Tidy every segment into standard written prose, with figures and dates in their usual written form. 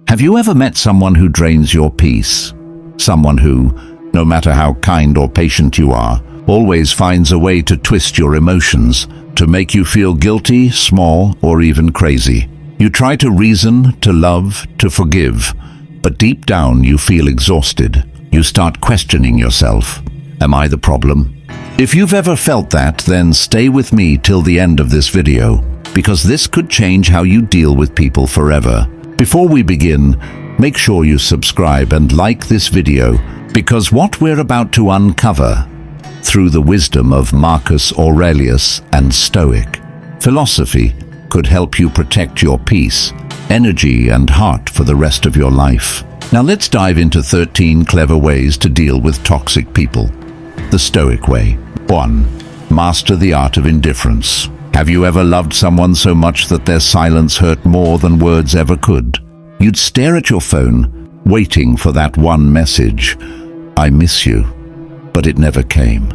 Have you ever met someone who drains your peace? Someone who, no matter how kind or patient you are, always finds a way to twist your emotions, to make you feel guilty, small, or even crazy. You try to reason, to love, to forgive, but deep down you feel exhausted. You start questioning yourself. Am I the problem? If you've ever felt that, then stay with me till the end of this video, because this could change how you deal with people forever. Before we begin, make sure you subscribe and like this video, because what we're about to uncover, through the wisdom of Marcus Aurelius and Stoic philosophy, could help you protect your peace, energy, and heart for the rest of your life. Now let's dive into 13 clever ways to deal with toxic people. The Stoic way. 1. Master the art of indifference. Have you ever loved someone so much that their silence hurt more than words ever could? You'd stare at your phone, waiting for that one message, "I miss you," but it never came.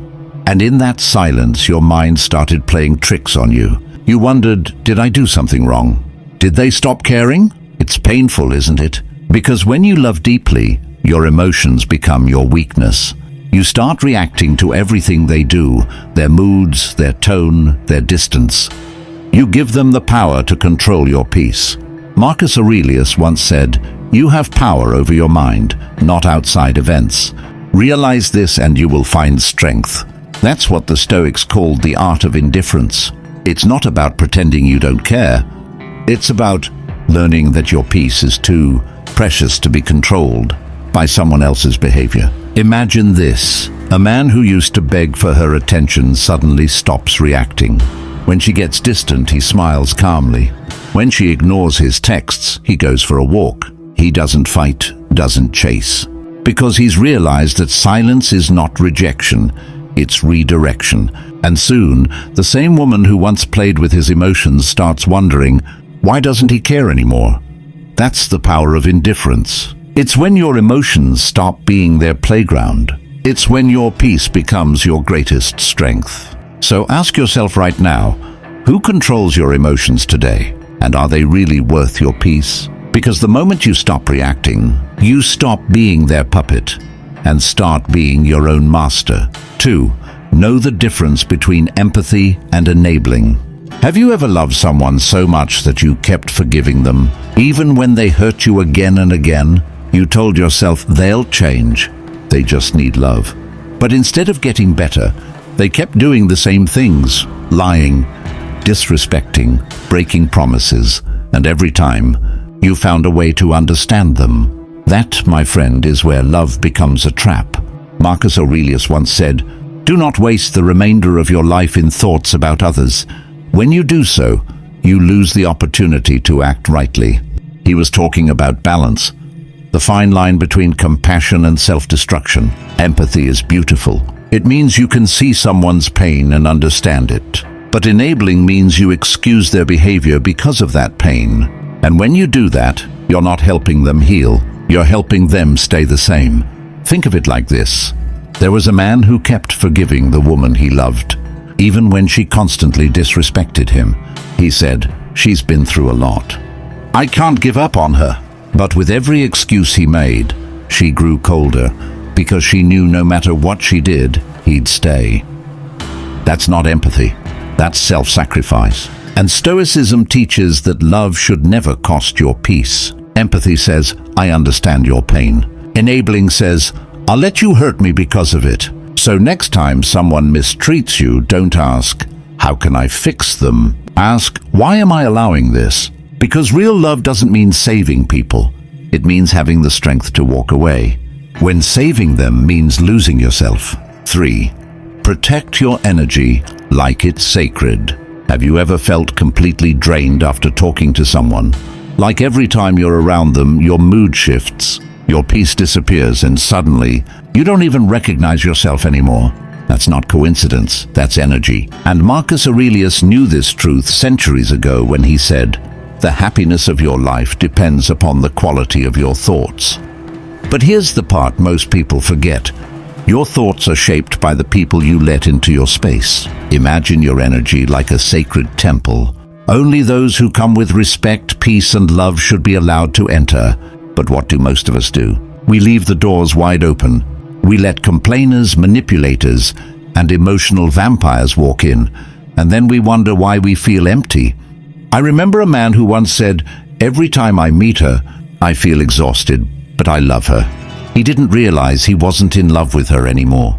And in that silence, your mind started playing tricks on you. You wondered, did I do something wrong? Did they stop caring? It's painful, isn't it? Because when you love deeply, your emotions become your weakness. You start reacting to everything they do, their moods, their tone, their distance. You give them the power to control your peace. Marcus Aurelius once said, "You have power over your mind, not outside events. Realize this and you will find strength." That's what the Stoics called the art of indifference. It's not about pretending you don't care. It's about learning that your peace is too precious to be controlled by someone else's behavior. Imagine this. A man who used to beg for her attention suddenly stops reacting. When she gets distant, he smiles calmly. When she ignores his texts, he goes for a walk. He doesn't fight, doesn't chase. Because he's realized that silence is not rejection, it's redirection. And soon, the same woman who once played with his emotions starts wondering, why doesn't he care anymore? That's the power of indifference. It's when your emotions stop being their playground. It's when your peace becomes your greatest strength. So ask yourself right now, who controls your emotions today? And are they really worth your peace? Because the moment you stop reacting, you stop being their puppet and start being your own master. 2. Know the difference between empathy and enabling. Have you ever loved someone so much that you kept forgiving them, even when they hurt you again and again? You told yourself they'll change, they just need love. But instead of getting better, they kept doing the same things, lying, disrespecting, breaking promises, and every time, you found a way to understand them. That, my friend, is where love becomes a trap. Marcus Aurelius once said, "Do not waste the remainder of your life in thoughts about others. When you do so, you lose the opportunity to act rightly." He was talking about balance, the fine line between compassion and self-destruction. Empathy is beautiful. It means you can see someone's pain and understand it. But enabling means you excuse their behavior because of that pain. And when you do that, you're not helping them heal. You're helping them stay the same. Think of it like this. There was a man who kept forgiving the woman he loved, even when she constantly disrespected him. He said, "She's been through a lot. I can't give up on her." But with every excuse he made, she grew colder, because she knew no matter what she did, he'd stay. That's not empathy. That's self-sacrifice. And Stoicism teaches that love should never cost your peace. Empathy says, "I understand your pain." Enabling says, "I'll let you hurt me because of it." So next time someone mistreats you, don't ask, "How can I fix them?" Ask, "Why am I allowing this?" Because real love doesn't mean saving people. It means having the strength to walk away, when saving them means losing yourself. 3. Protect your energy like it's sacred. Have you ever felt completely drained after talking to someone? Like every time you're around them, your mood shifts, your peace disappears, and suddenly, you don't even recognize yourself anymore. That's not coincidence, that's energy. And Marcus Aurelius knew this truth centuries ago when he said, "The happiness of your life depends upon the quality of your thoughts." But here's the part most people forget. Your thoughts are shaped by the people you let into your space. Imagine your energy like a sacred temple. Only those who come with respect, peace, and love should be allowed to enter. But what do most of us do? We leave the doors wide open. We let complainers, manipulators, and emotional vampires walk in, and then we wonder why we feel empty. I remember a man who once said, "Every time I meet her, I feel exhausted, but I love her." He didn't realize he wasn't in love with her anymore.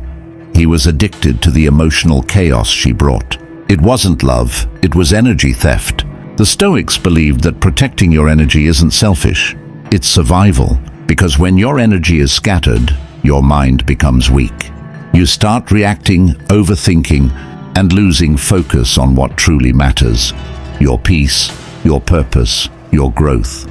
He was addicted to the emotional chaos she brought. It wasn't love, it was energy theft. The Stoics believed that protecting your energy isn't selfish, it's survival. Because when your energy is scattered, your mind becomes weak. You start reacting, overthinking, and losing focus on what truly matters: your peace, your purpose, your growth.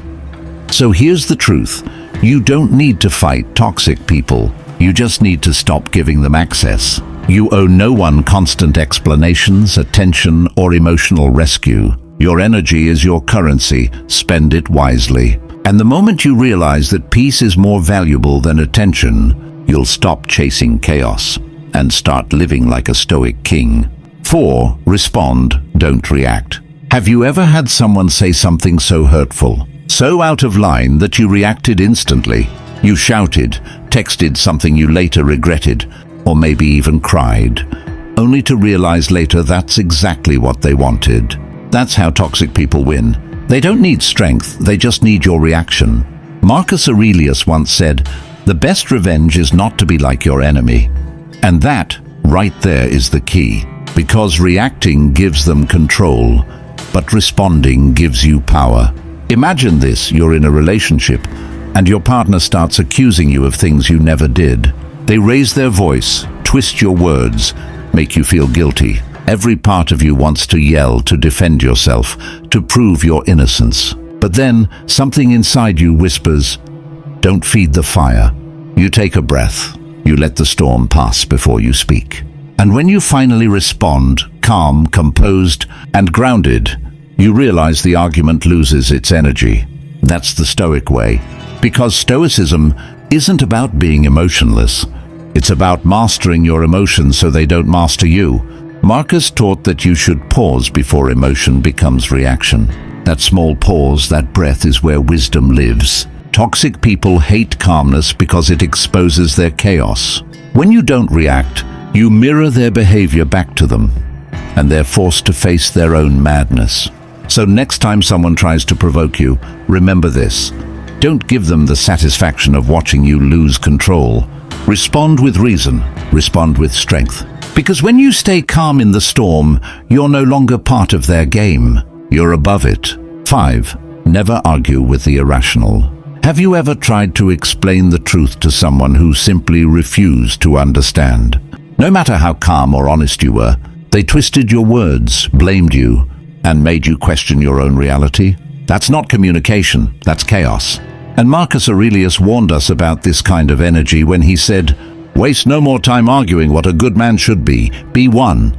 So here's the truth. You don't need to fight toxic people. You just need to stop giving them access. You owe no one constant explanations, attention, or emotional rescue. Your energy is your currency. Spend it wisely. And the moment you realize that peace is more valuable than attention, you'll stop chasing chaos and start living like a Stoic king. 4. Respond, don't react. Have you ever had someone say something so hurtful, so out of line that you reacted instantly? You shouted, texted something you later regretted, or maybe even cried, only to realize later that's exactly what they wanted. That's how toxic people win. They don't need strength, they just need your reaction. Marcus Aurelius once said, "The best revenge is not to be like your enemy." And that, right there, is the key. Because reacting gives them control, but responding gives you power. Imagine this: you're in a relationship, and your partner starts accusing you of things you never did. They raise their voice, twist your words, make you feel guilty. Every part of you wants to yell, to defend yourself, to prove your innocence. But then, something inside you whispers, "Don't feed the fire." You take a breath. You let the storm pass before you speak. And when you finally respond, calm, composed, and grounded, you realize the argument loses its energy. That's the Stoic way. Because Stoicism isn't about being emotionless. It's about mastering your emotions so they don't master you. Marcus taught that you should pause before emotion becomes reaction. That small pause, that breath, is where wisdom lives. Toxic people hate calmness because it exposes their chaos. When you don't react, you mirror their behavior back to them, and they're forced to face their own madness. So next time someone tries to provoke you, remember this. Don't give them the satisfaction of watching you lose control. Respond with reason, respond with strength. Because when you stay calm in the storm, you're no longer part of their game. You're above it. 5. Never argue with the irrational. Have you ever tried to explain the truth to someone who simply refused to understand? No matter how calm or honest you were, they twisted your words, blamed you, and made you question your own reality. That's not communication, that's chaos. And Marcus Aurelius warned us about this kind of energy when he said, "Waste no more time arguing what a good man should be. Be one."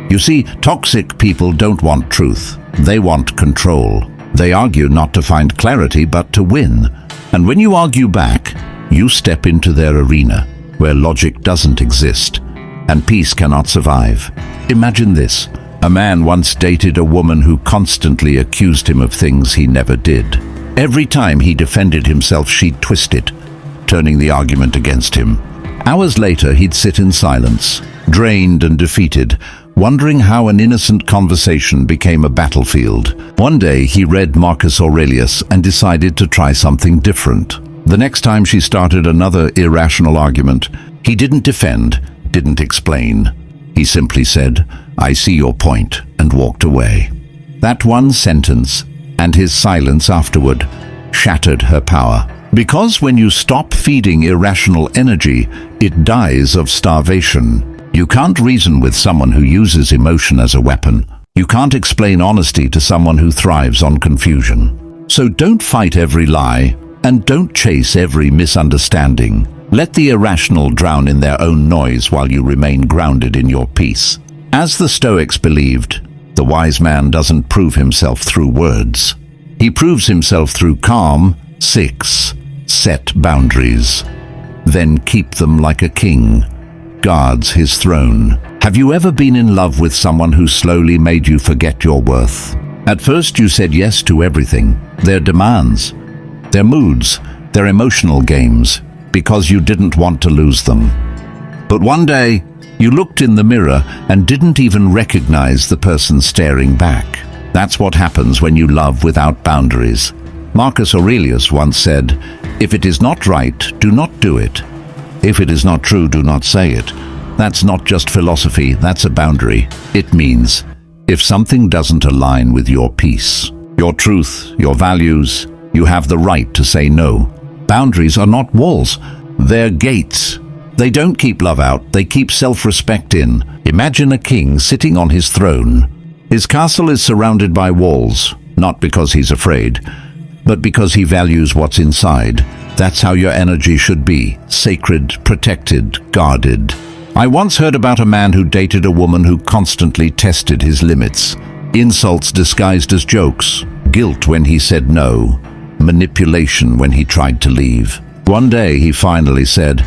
You see, toxic people don't want truth. They want control. They argue not to find clarity, but to win. And when you argue back, you step into their arena, where logic doesn't exist, and peace cannot survive. Imagine this. A man once dated a woman who constantly accused him of things he never did. Every time he defended himself, she'd twist it, turning the argument against him. Hours later, he'd sit in silence, drained and defeated, wondering how an innocent conversation became a battlefield. One day, he read Marcus Aurelius and decided to try something different. The next time she started another irrational argument, he didn't defend, didn't explain. He simply said, "I see your point," and walked away. That one sentence, and his silence afterward, shattered her power. Because when you stop feeding irrational energy, it dies of starvation. You can't reason with someone who uses emotion as a weapon. You can't explain honesty to someone who thrives on confusion. So don't fight every lie, and don't chase every misunderstanding. Let the irrational drown in their own noise while you remain grounded in your peace. As the Stoics believed, the wise man doesn't prove himself through words. He proves himself through calm. 6. Set boundaries. Then keep them like a king guards his throne. Have you ever been in love with someone who slowly made you forget your worth? At first you said yes to everything. Their demands, their moods, They're emotional games because you didn't want to lose them. But one day, you looked in the mirror and didn't even recognize the person staring back. That's what happens when you love without boundaries. Marcus Aurelius once said, "If it is not right, do not do it. If it is not true, do not say it." That's not just philosophy, that's a boundary. It means, if something doesn't align with your peace, your truth, your values, you have the right to say no. Boundaries are not walls, they're gates. They don't keep love out, they keep self-respect in. Imagine a king sitting on his throne. His castle is surrounded by walls, not because he's afraid, but because he values what's inside. That's how your energy should be, sacred, protected, guarded. I once heard about a man who dated a woman who constantly tested his limits. Insults disguised as jokes, guilt when he said no, manipulation when he tried to leave. One day he finally said,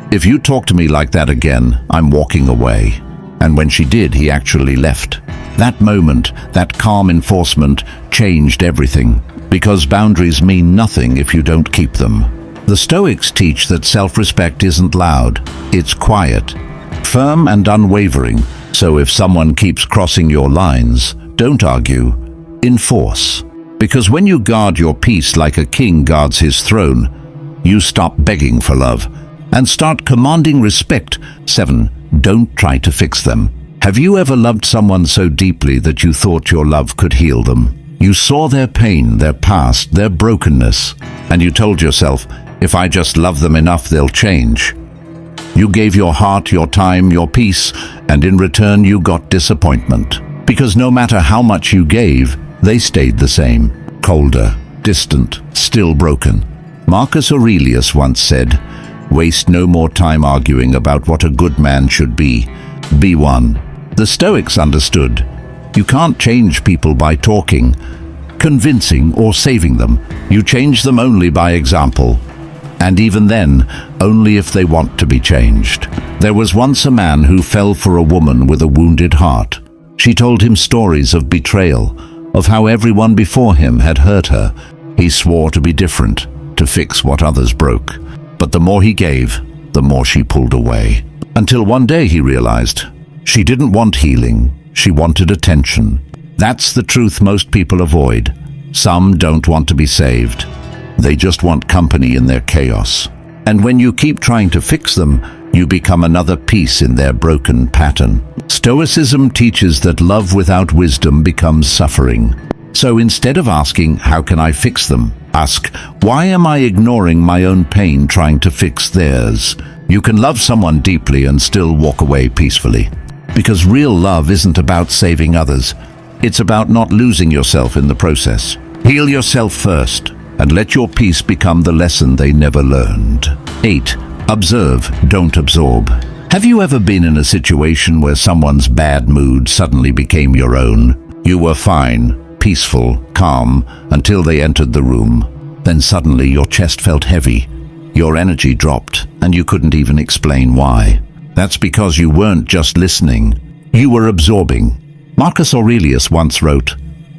"If you talk to me like that again, I'm walking away." And when she did, he actually left. That moment, that calm enforcement, changed everything. Because boundaries mean nothing if you don't keep them. The Stoics teach that self-respect isn't loud, it's quiet, firm and unwavering. So if someone keeps crossing your lines, don't argue, enforce. Because when you guard your peace like a king guards his throne, you stop begging for love and start commanding respect. 7. Don't try to fix them. Have you ever loved someone so deeply that you thought your love could heal them? You saw their pain, their past, their brokenness, and you told yourself, if I just love them enough, they'll change. You gave your heart, your time, your peace, and in return you got disappointment. Because no matter how much you gave, they stayed the same, colder, distant, still broken. Marcus Aurelius once said, "Waste no more time arguing about what a good man should be. Be one." The Stoics understood, you can't change people by talking, convincing, or saving them. You change them only by example. And even then, only if they want to be changed. There was once a man who fell for a woman with a wounded heart. She told him stories of betrayal, of how everyone before him had hurt her. He swore to be different, to fix what others broke. But the more he gave, the more she pulled away. Until one day he realized, she didn't want healing, she wanted attention. That's the truth most people avoid. Some don't want to be saved. They just want company in their chaos. And when you keep trying to fix them, you become another piece in their broken pattern. Stoicism teaches that love without wisdom becomes suffering. So instead of asking, how can I fix them? Ask, why am I ignoring my own pain trying to fix theirs? You can love someone deeply and still walk away peacefully. Because real love isn't about saving others. It's about not losing yourself in the process. Heal yourself first, and let your peace become the lesson they never learned. 8. Observe, don't absorb. Have you ever been in a situation where someone's bad mood suddenly became your own? You were fine, peaceful, calm, until they entered the room. Then suddenly your chest felt heavy. Your energy dropped, and you couldn't even explain why. That's because you weren't just listening, you were absorbing. Marcus Aurelius once wrote,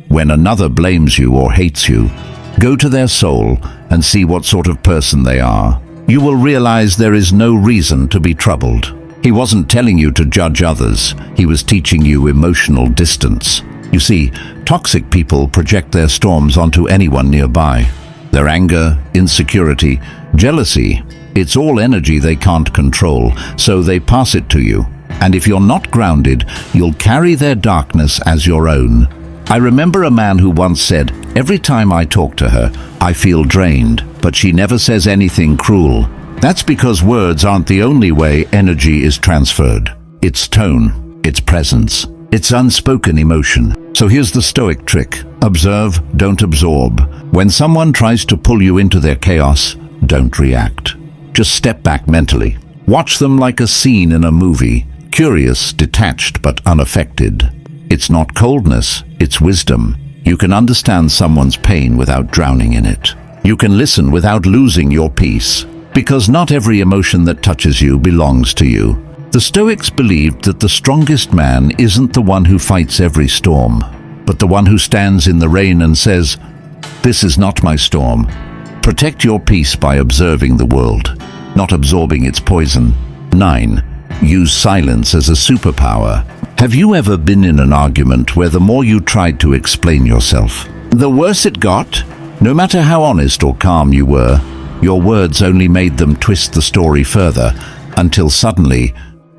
"When another blames you or hates you, go to their soul and see what sort of person they are. You will realize there is no reason to be troubled." He wasn't telling you to judge others, he was teaching you emotional distance. You see, toxic people project their storms onto anyone nearby. Their anger, insecurity, jealousy, it's all energy they can't control, so they pass it to you. And if you're not grounded, you'll carry their darkness as your own. I remember a man who once said, "Every time I talk to her, I feel drained, but she never says anything cruel." That's because words aren't the only way energy is transferred. It's tone, it's presence, it's unspoken emotion. So here's the Stoic trick. Observe, don't absorb. When someone tries to pull you into their chaos, don't react. Just step back mentally. Watch them like a scene in a movie, curious, detached, but unaffected. It's not coldness, it's wisdom. You can understand someone's pain without drowning in it. You can listen without losing your peace. Because not every emotion that touches you belongs to you. The Stoics believed that the strongest man isn't the one who fights every storm, but the one who stands in the rain and says, "This is not my storm. Protect your peace by observing the world, not absorbing its poison. 9. Use silence as a superpower. Have you ever been in an argument where the more you tried to explain yourself, the worse it got? No matter how honest or calm you were, your words only made them twist the story further, until suddenly,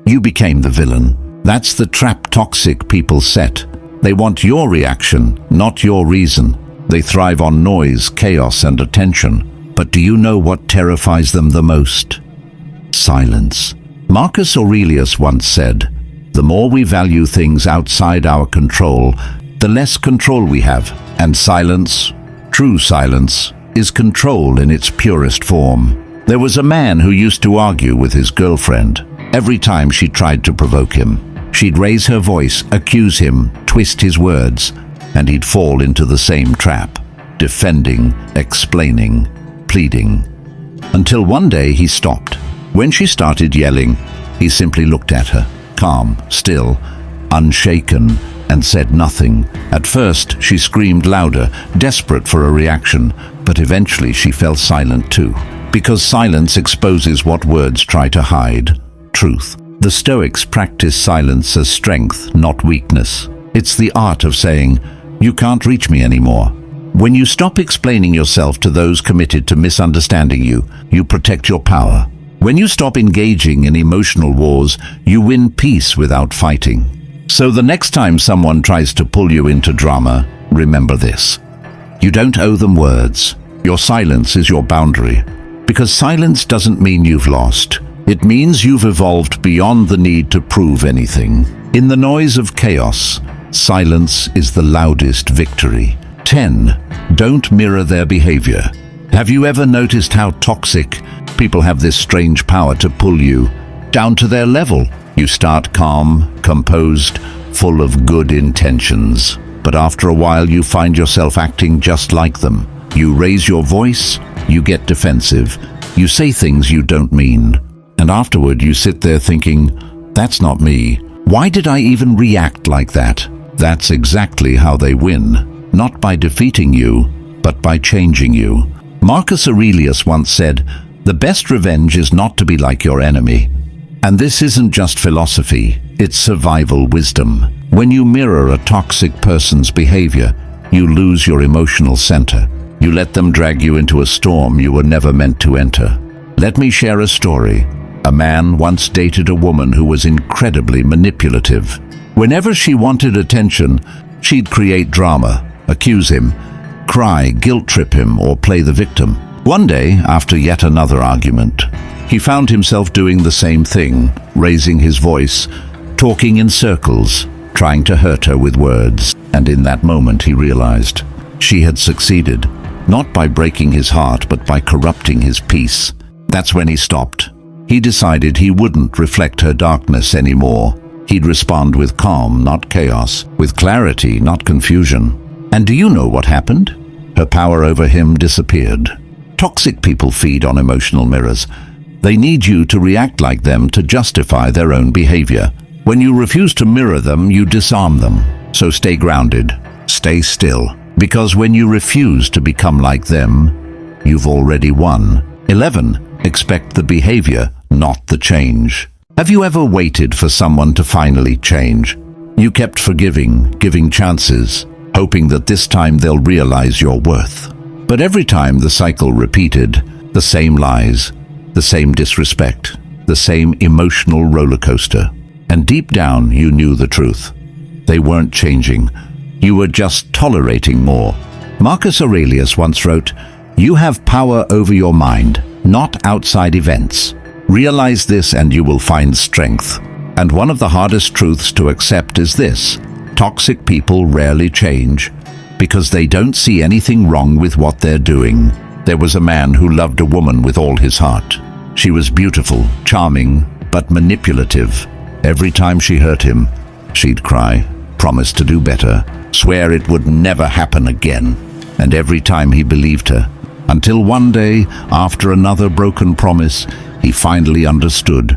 you became the villain. That's the trap toxic people set. They want your reaction, not your reason. They thrive on noise, chaos, and attention. But do you know what terrifies them the most? Silence. Marcus Aurelius once said, "The more we value things outside our control, the less control we have." And silence, true silence, is control in its purest form. There was a man who used to argue with his girlfriend. Every time she tried to provoke him, she'd raise her voice, accuse him, twist his words, and he'd fall into the same trap, defending, explaining, pleading. Until one day he stopped. When she started yelling, he simply looked at her, calm, still, unshaken, and said nothing. At first, she screamed louder, desperate for a reaction, but eventually she fell silent too. Because silence exposes what words try to hide: truth. The Stoics practice silence as strength, not weakness. It's the art of saying, "You can't reach me anymore." When you stop explaining yourself to those committed to misunderstanding you, you protect your power. When you stop engaging in emotional wars, you win peace without fighting. So the next time someone tries to pull you into drama, remember this. You don't owe them words. Your silence is your boundary. Because silence doesn't mean you've lost. It means you've evolved beyond the need to prove anything. In the noise of chaos, silence is the loudest victory. 10. Don't mirror their behavior. Have you ever noticed how toxic people have this strange power to pull you down to their level? You start calm, composed, full of good intentions. But after a while you find yourself acting just like them. You raise your voice, you get defensive, you say things you don't mean. And afterward you sit there thinking, "That's not me. Why did I even react like that?" That's exactly how they win. Not by defeating you, but by changing you. Marcus Aurelius once said, "The best revenge is not to be like your enemy." And this isn't just philosophy, it's survival wisdom. When you mirror a toxic person's behavior, you lose your emotional center. You let them drag you into a storm you were never meant to enter. Let me share a story. A man once dated a woman who was incredibly manipulative. Whenever she wanted attention, she'd create drama, accuse him, cry, guilt-trip him, or play the victim. One day, after yet another argument, he found himself doing the same thing, raising his voice, talking in circles, trying to hurt her with words. And in that moment he realized she had succeeded, not by breaking his heart, but by corrupting his peace. That's when he stopped. He decided he wouldn't reflect her darkness anymore. He'd respond with calm, not chaos, with clarity, not confusion. And do you know what happened? Her power over him disappeared. Toxic people feed on emotional mirrors. They need you to react like them to justify their own behavior. When you refuse to mirror them, you disarm them. So stay grounded, stay still, because when you refuse to become like them, you've already won. 11. Expect the behavior, not the change. Have you ever waited for someone to finally change? You kept forgiving, giving chances, hoping that this time they'll realize your worth. But every time the cycle repeated, the same lies, the same disrespect, the same emotional roller coaster. And deep down you knew the truth. They weren't changing. You were just tolerating more. Marcus Aurelius once wrote, "You have power over your mind, not outside events. Realize this and you will find strength." And one of the hardest truths to accept is this: toxic people rarely change because they don't see anything wrong with what they're doing. There was a man who loved a woman with all his heart. She was beautiful, charming, but manipulative. Every time she hurt him, she'd cry, promise to do better, swear it would never happen again. And every time he believed her, until one day, after another broken promise, he finally understood.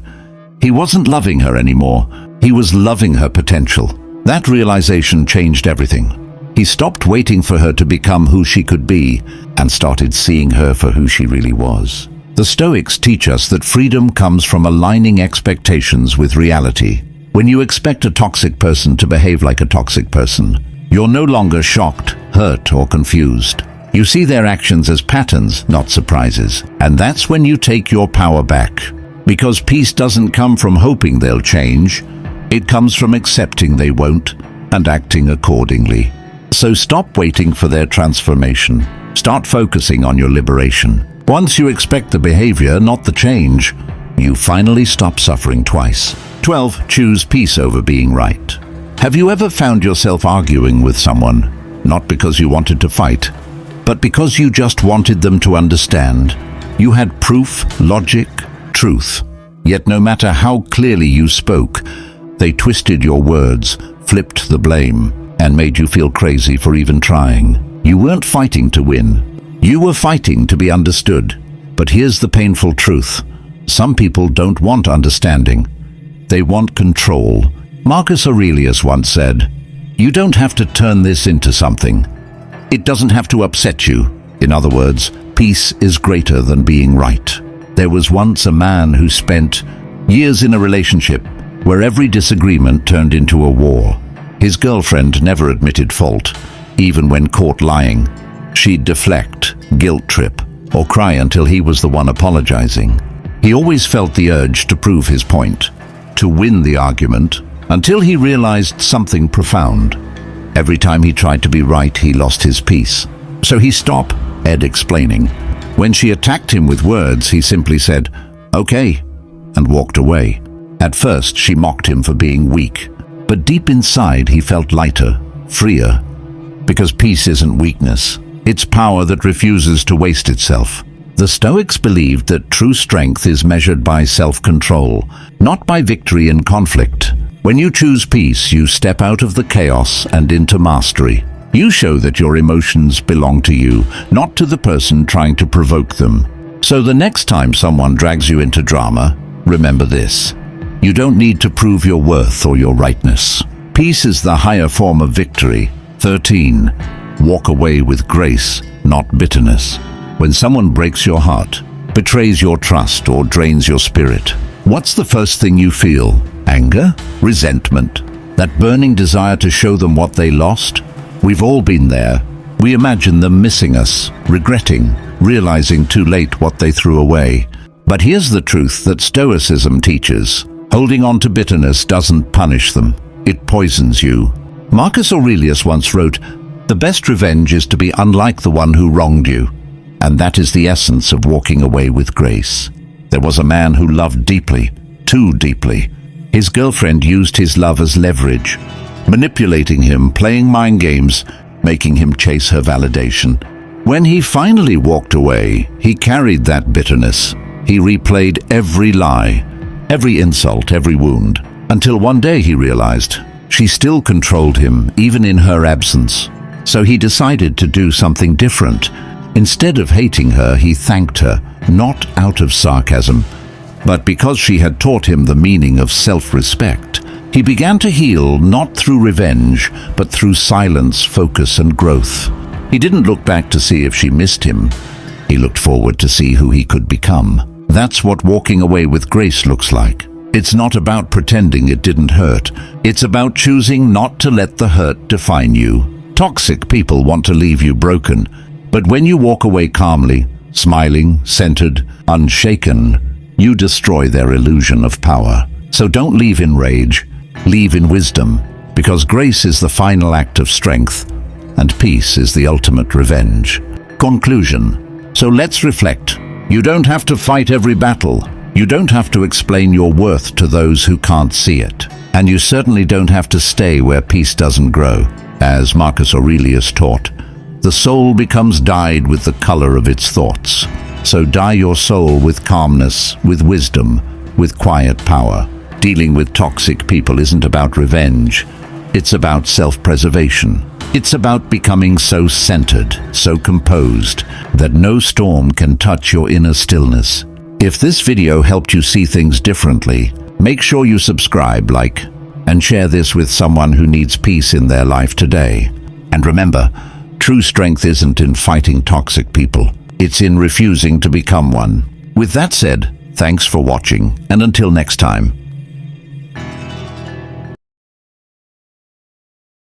He wasn't loving her anymore. He was loving her potential. That realization changed everything. He stopped waiting for her to become who she could be and started seeing her for who she really was. The Stoics teach us that freedom comes from aligning expectations with reality. When you expect a toxic person to behave like a toxic person, you're no longer shocked, hurt, or confused. You see their actions as patterns, not surprises. And that's when you take your power back. Because peace doesn't come from hoping they'll change. It comes from accepting they won't and acting accordingly. So stop waiting for their transformation. Start focusing on your liberation. Once you expect the behavior, not the change, you finally stop suffering twice. 12. Choose peace over being right. Have you ever found yourself arguing with someone, not because you wanted to fight, but because you just wanted them to understand? You had proof, logic, truth. Yet no matter how clearly you spoke, they twisted your words, flipped the blame, and made you feel crazy for even trying. You weren't fighting to win. You were fighting to be understood. But here's the painful truth. Some people don't want understanding. They want control. Marcus Aurelius once said, "You don't have to turn this into something. It doesn't have to upset you." In other words, peace is greater than being right. There was once a man who spent years in a relationship where every disagreement turned into a war. His girlfriend never admitted fault, even when caught lying. She'd deflect, guilt trip, or cry until he was the one apologizing. He always felt the urge to prove his point, to win the argument, until he realized something profound. Every time he tried to be right, he lost his peace. So he stopped, Ed explaining. When she attacked him with words, he simply said, "Okay," and walked away. At first, she mocked him for being weak, but deep inside he felt lighter, freer. Because peace isn't weakness. It's power that refuses to waste itself. The Stoics believed that true strength is measured by self-control, not by victory in conflict. When you choose peace, you step out of the chaos and into mastery. You show that your emotions belong to you, not to the person trying to provoke them. So the next time someone drags you into drama, remember this. You don't need to prove your worth or your rightness. Peace is the higher form of victory. 13. Walk away with grace, not bitterness. When someone breaks your heart, betrays your trust, or drains your spirit, what's the first thing you feel? Anger? Resentment? That burning desire to show them what they lost? We've all been there. We imagine them missing us, regretting, realizing too late what they threw away. But here's the truth that Stoicism teaches. Holding on to bitterness doesn't punish them. It poisons you. Marcus Aurelius once wrote, "The best revenge is to be unlike the one who wronged you." And that is the essence of walking away with grace. There was a man who loved deeply, too deeply. His girlfriend used his love as leverage, manipulating him, playing mind games, making him chase her validation. When he finally walked away, he carried that bitterness. He replayed every lie, every insult, every wound, until one day he realized she still controlled him, even in her absence. So he decided to do something different. Instead of hating her, he thanked her, not out of sarcasm, but because she had taught him the meaning of self-respect. He began to heal not through revenge, but through silence, focus, and growth. He didn't look back to see if she missed him. He looked forward to see who he could become. That's what walking away with grace looks like. It's not about pretending it didn't hurt. It's about choosing not to let the hurt define you. Toxic people want to leave you broken, but when you walk away calmly, smiling, centered, unshaken, you destroy their illusion of power. So don't leave in rage, leave in wisdom, because grace is the final act of strength, and peace is the ultimate revenge. Conclusion. So let's reflect. You don't have to fight every battle. You don't have to explain your worth to those who can't see it. And you certainly don't have to stay where peace doesn't grow. As Marcus Aurelius taught, the soul becomes dyed with the color of its thoughts. So dye your soul with calmness, with wisdom, with quiet power. Dealing with toxic people isn't about revenge. It's about self-preservation. It's about becoming so centered, so composed, that no storm can touch your inner stillness. If this video helped you see things differently, make sure you subscribe, like, and share this with someone who needs peace in their life today. And remember, true strength isn't in fighting toxic people. It's in refusing to become one. With that said, thanks for watching, and until next time.